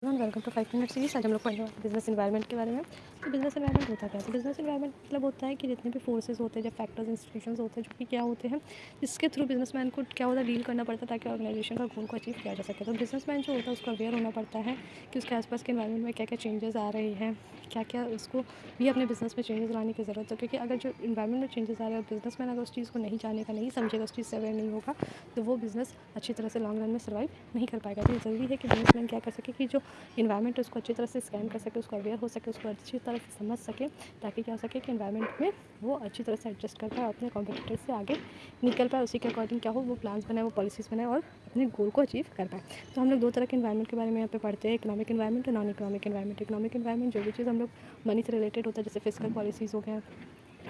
Welcome to 5 minute series. आज हम लोग पढ़ने वाले बिजनेस एनवायरनमेंट के बारे में। तो बिजनेस एनवायरनमेंट होता क्या है? तो बिजनेस एनवायरनमेंट मतलब होता है कि जितने भी फोर्सेस होते हैं, जब फैक्टर्स इंस्टीट्यूशंस होते हैं, जो कि क्या होते हैं, जिसके थ्रू बिजनेसमैन को क्या होता है, डील करना पड़ता है ताकि ऑर्गेनाइजेशन का गोल को अचीव किया जा सके। तो बिजनेसमैन जो होता है उसको अवेयर होना पड़ता है कि उसके आसपास के एनवायरनमेंट में क्या क्या चेंजेस आ रही हैं, क्या क्या उसको भी अपने बिजनेस में चेंजेस लाने की ज़रूरत है। क्योंकि अगर जो इन्वायरमेंट में चेंजेस आ रहे हैं और बिजनेसमैन अगर उस चीज़ को नहीं जानेगा, नहीं समझेगा, उस चीज़ से अवेयर नहीं होगा, तो वो बिज़नेस अच्छी तरह से लॉन्ग रन में सर्वाइव नहीं कर पाएगा। तो ये ज़रूरी है कि बिजनेसमैन क्या कर सके कि जो इन्वायरमेंट उसको अच्छी तरह से स्कैन कर सके, उसको अवेयर हो सके, उसको अच्छी तरह से समझ सके, ताकि क्या हो सके कि इन्वायरमेंट में वो अच्छी तरह से एडजस्ट कर पाए, अपने कॉम्पिटिटर से आगे निकल पाए, उसी के अकॉर्डिंग क्या हो वो प्लान्स बनाए, वो पॉलिसीज़ बनाए और अपने गोल को अचीव कर पाए। तो हम लोग दो तरह के इन्वायरमेंट के बारे में यहाँ पे पढ़ते हैं, इकोनॉमिक इन्वायरमेंट और non economic environment. Economic environment जो भी चीज़ हम लोग मनी से रिलेटेड होता है, जैसे फिजिकल पॉलिसीज़ हो गया,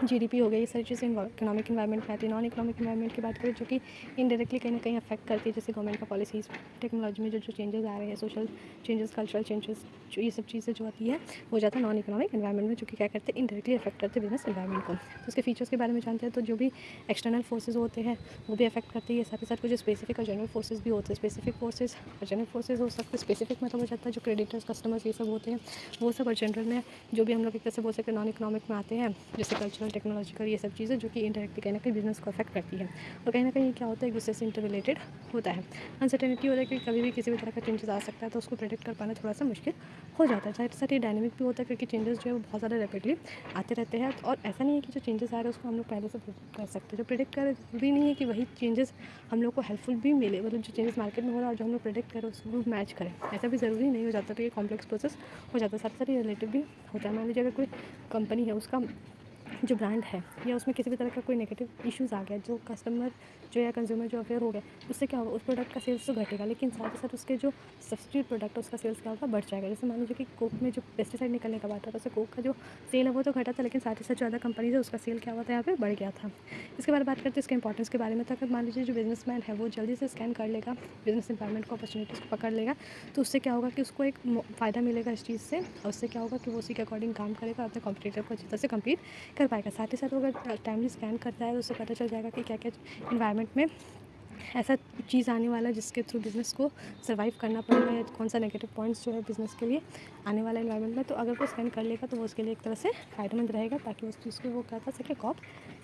जीडीपी हो गई, ये सारी चीज़ें इकोनॉमिक इन्वायरमेंट में आती है। नॉन इकोनॉमिक इन्वायरमेंट की बात करें जो कि इनडायरेक्टली कहीं ना कहीं अफेक्ट करती है, जैसे गवर्नमेंट का पॉलिसीज़, टेक्नोलॉजी में जो जो चेंजेस आ रहे हैं, सोशल चेंजेस, कल्चरल चेंजेस, जो ये सब चीज़ें जो आती है वो जाता है नॉन इकोनॉमिक इन्वायरमेंट में, जो कि क्या करते हैं, इनडायरेक्टली अफेक्ट करते हैं बिजनेस इन्वायरमेंट को। तो उसके फीचर्स के बारे में जानते हैं। तो जो भी एक्सटर्नल फोर्सेज होते हैं वो भी अफेक्ट करते हैं, साथ ही साथ कुछ स्पेसिफिक और जनरल फोर्सेज भी होते हैं। स्पेसिफिक फोर्सेज और जनरल फोर्सेज हो सकते हैं। स्पेसिफिक मतलब हो जाता है जो क्रेडिटर्स, कस्टमर्स, ये सब होते हैं वो सब, और जनरल में जो भी हम लोग एक तरह से बोल सकते हैं नॉन इकोनॉमिक में आते हैं, जैसे कल्चरल, टेक्नोलॉजिकल, ये सब चीज़ें जो कि इनडायरेक्टली कहीं ना कहीं बिजनेस को अफेक्ट करती है। और कहीं ना कहीं क्या होता है, एक दूसरे से इंटर रिलेटेड होता है। अनसर्टेनिटी होता है कि कभी भी किसी भी तरह का चेंजेस आ सकता है, तो उसको प्रेडिक्ट कर पाना थोड़ा सा मुश्किल हो जाता है। साथ ही साथ ये डायनेमिक भी होता है, क्योंकि चेंजेस जो है वो बहुत ज़्यादा रैपिडली आते रहते हैं। और ऐसा नहीं है कि जो चेंजेस आ रहे हैं उसको हम लोग पहले से प्रेडिक्ट कर सकते हैं। जो प्रेडिक्ट कर ज़रूरी नहीं है कि वही चेंजेस हम लोग को हेल्पफुल भी मिले, मतलब जो चेंजेस मार्केट में हो रहा है और जो हम लोग प्रेडिक्ट करें उसको मैच करें, ऐसा भी ज़रूरी नहीं हो जाता। तो ये कॉम्प्लेक्स प्रोसेस हो जाता है। साथ ही साथ ये रिलेटिव भी होता है। मान लीजिए अगर कोई कंपनी है, उसका जो ब्रांड है या उसमें किसी भी तरह का कोई नेगेटिव इश्यूज़ आ गया, जो कस्टमर जो या कंज्यूमर जो अवेयर हो गया, उससे क्या होगा, उस प्रोडक्ट का सेल्स तो घटेगा, लेकिन साथ ही साथ उसके जो सब्सिट्यूट प्रोडक्ट है उसका सेल्स क्या होगा, बढ़ जाएगा। जैसे मान लीजिए कि कोक में जो पेस्टिसाइड निकलने का बात था, तो उससे कोक का जो सेल है वो तो घटा था, लेकिन साथ ही साथ जो अदर कंपनीज है उसका सेल क्या हुआ था, यहाँ पे बढ़ गया था। इसके बारे में बात करते हैं इसके इंपॉर्टेंस के बारे में। तो अगर मान लीजिए जो बिजनेसमैन है वो जल्दी से स्कैन कर लेगा बिजनेस इन्वायरमेंट को, अपॉर्चुनिटीज़ को पकड़ लेगा, तो उससे क्या होगा कि उसको एक फ़ायदा मिलेगा इस चीज़ से, और उससे क्या होगा कि वो उसी के अकॉर्डिंग काम करेगा, अपने कॉम्पिटिटर को अच्छी तरह से कम्पीट कर पाएगा। साथ ही साथ वो अगर टाइमली स्कैन करता है तो उससे पता चल जाएगा कि क्या क्या इन्वायरमेंट में ऐसा चीज़ आने वाला है जिसके थ्रू बिज़नेस को सर्वाइव करना पड़ेगा, या कौन सा नेगेटिव पॉइंट्स जो है बिज़नेस के लिए आने वाला इन्वायरमेंट में। तो अगर वो स्कैन कर लेगा तो वो उसके लिए एक तरह से फ़ायदेमंद रहेगा, ताकि उस चीज़ को वो क्या कर सके, कॉप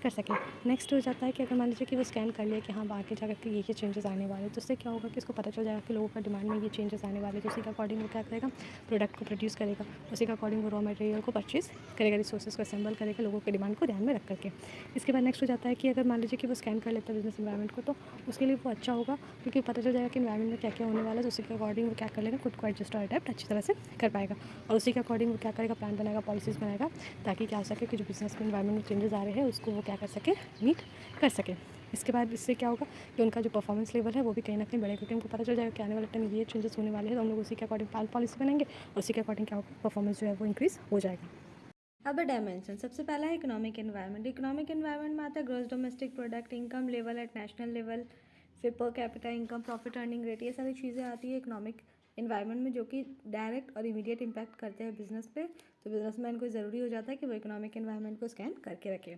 कर सके। नेक्स्ट हो जाता है कि अगर मान लीजिए कि वो स्कैन कर लिया कि हाँ आगे जा करके ये चेंजेस आने वाले, तो उससे क्या होगा कि उसको पता चल जाएगा कि लोगों का डिमांड में ये चेंजेस आने वाले, तो उसी के अकॉर्डिंग वो क्या करेगा, प्रोडक्ट को प्रोड्यूस करेगा, उसी के अकॉर्डिंग वो रॉ मटेरियल को परचेज़ करेगा, रिसोर्सेज को असेंबल करेगा, लोगों के डिमांड को ध्यान में रख करके। इसके बाद नेक्स्ट हो जाता है कि अगर मान लीजिए कि वो स्कैन कर लेता है बिजनेस इन्वायरमेंट को, तो उसके लिए वो अच्छा होगा, क्योंकि पता चल जाएगा कि इन्वायरमेंट में क्या क्या होने वाला है, तो उसी के अकॉर्डिंग वो क्या कर लेगा, खुद को एडजस्ट और अडेप्ट अच्छी तरह से कर पाएगा, और उसी के अकॉर्डिंग वो क्या करेगा, प्लान बनाएगा, पॉलिसीज़ बनाएगा, ताकि क्या हो सके कि जो बिजनेस में इन्वायरमेंट में चेंजेस आ रहे हैं उसको वो क्या कर सके, मीट कर सके। इसके बाद इससे क्या होगा कि उनका जो परफॉर्मेंस लेवल है वो भी कहीं ना कहीं बढ़ेगा, क्योंकि उनको पता चल जाएगा कि आने वाले टाइम ये चेंजेस होने वाले हैं, तो हम लोग उसी के अकॉर्डिंग पॉलिसी बनाएंगे, और उसी के अकॉर्डिंग क्या होगा, परफॉर्मेंस जो है वो इंक्रीज़ हो जाएगा। अब डायमेंशन, सबसे पहला है इकोनॉमिक एनवायरनमेंट। इकोनॉमिक एनवायरनमेंट में आता है gross domestic product, income level at national level, फिर per capita income, profit earning rate, ये सारी चीज़ें आती है इकोनॉमिक एनवायरनमेंट में, जो कि डायरेक्ट और इमीडिएट इम्पैक्ट करते हैं बिजनेस पे। तो बिजनेसमैन को ज़रूरी हो जाता है कि वो इकोनॉमिक एनवायरनमेंट को स्कैन करके रखे।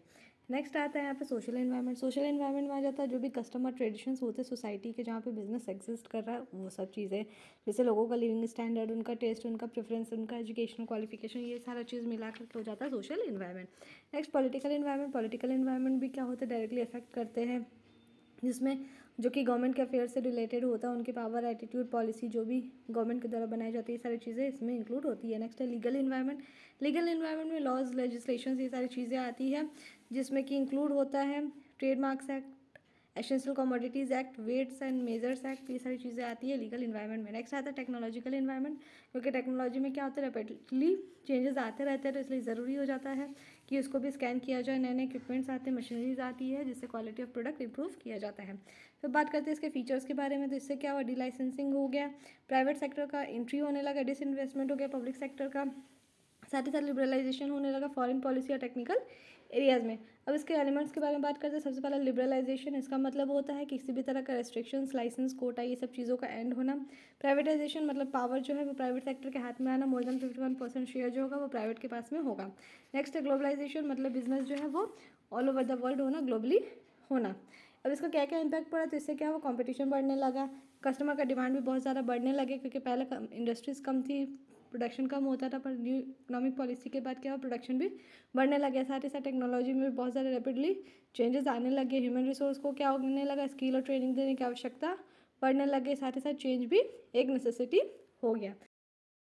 नेक्स्ट आता है यहाँ पे सोशल एनवायरनमेंट। सोशल एनवायरनमेंट में आ जाता है जो भी कस्टमर ट्रेडिशंस होते हैं सोसाइटी के, जहाँ पे बिजनेस एग्जिस्ट कर रहा है, वो सब चीज़ें, जैसे लोगों का लिविंग स्टैंडर्ड, उनका टेस्ट, उनका प्रेफरेंस, उनका एजुकेशनल क्वालिफिकेशन, ये सारा चीज़ मिला करके हो जाता है social environment. Next political environment. Political environment भी क्या होता है, डायरेक्टली अफेक्ट करते हैं, जिसमें जो कि गवर्नमेंट के अफेयर से रिलेटेड होता है, उनके पावर, एटीट्यूड, पॉलिसी जो भी गवर्नमेंट के द्वारा बनाई जाती है, सारी चीज़ें इसमें इंक्लूड होती है। नेक्स्ट है लीगल इन्वायरमेंट। लीगल इन्वायरमेंट में लॉज, लेजिस्लेशन, ये सारी चीज़ें आती है, जिसमें कि इंक्लूड होता है trademarks act, essential commodities act, weights and measures act, ये सारी चीज़ें आती है लीगल इन्वायरमेंट में। नेक्स्ट आता है टेक्नोलॉजिकल इन्वायरमेंट, क्योंकि टेक्नोलॉजी में क्या होता है, रैपिडली चेंजेस आते रहते हैं, तो इसलिए ज़रूरी हो जाता है कि उसको भी स्कैन किया जाए। नए नए इक्विपमेंट्स आते हैं, मशीनरीज आती है, जिससे क्वालिटी ऑफ प्रोडक्ट इंप्रूव किया जाता है। फिर बात करते हैं इसके फीचर्स के बारे में। तो इससे क्या हुआ, डी लाइसेंसिंग हो गया, प्राइवेट सेक्टर का एंट्री होने लगा, डिसइन्वेस्टमेंट हो गया पब्लिक सेक्टर का, साथ ही साथ लिबरलाइजेशन होने लगा फॉरेन पॉलिसी और टेक्निकल एरियाज़ में। अब इसके एलिमेंट्स के बारे में बात करते हैं। सबसे पहला लिबरलाइजेशन, इसका मतलब होता है किसी भी तरह का रेस्ट्रिक्शंस, लाइसेंस, कोटा, ये सब चीज़ों का एंड होना। प्राइवेटाइजेशन मतलब पावर जो है वो प्राइवेट सेक्टर के हाथ में आना, मोर देन 51% शेयर जो होगा वो प्राइवेट के पास में होगा। नेक्स्ट है ग्लोबलाइजेशन, मतलब बिजनेस जो है वो ऑल ओवर द वर्ल्ड होना, ग्लोबली होना। अब इसका क्या क्या इम्पैक्ट पड़ा, तो इससे क्या हुआ, कंपटीशन बढ़ने लगा, कस्टमर का डिमांड भी बहुत ज़्यादा बढ़ने लगे, क्योंकि पहले इंडस्ट्रीज़ कम थी, प्रोडक्शन कम होता था, पर न्यू इकोनॉमिक पॉलिसी के बाद क्या हुआ, प्रोडक्शन भी बढ़ने लगे। साथ ही साथ टेक्नोलॉजी में भी बहुत ज़्यादा रैपिडली चेंजेस आने लगे। ह्यूमन रिसोर्स को क्या होने लगा, स्किल और ट्रेनिंग देने की आवश्यकता पड़ने लगे। साथ ही साथ चेंज भी एक नेसेसिटी हो गया।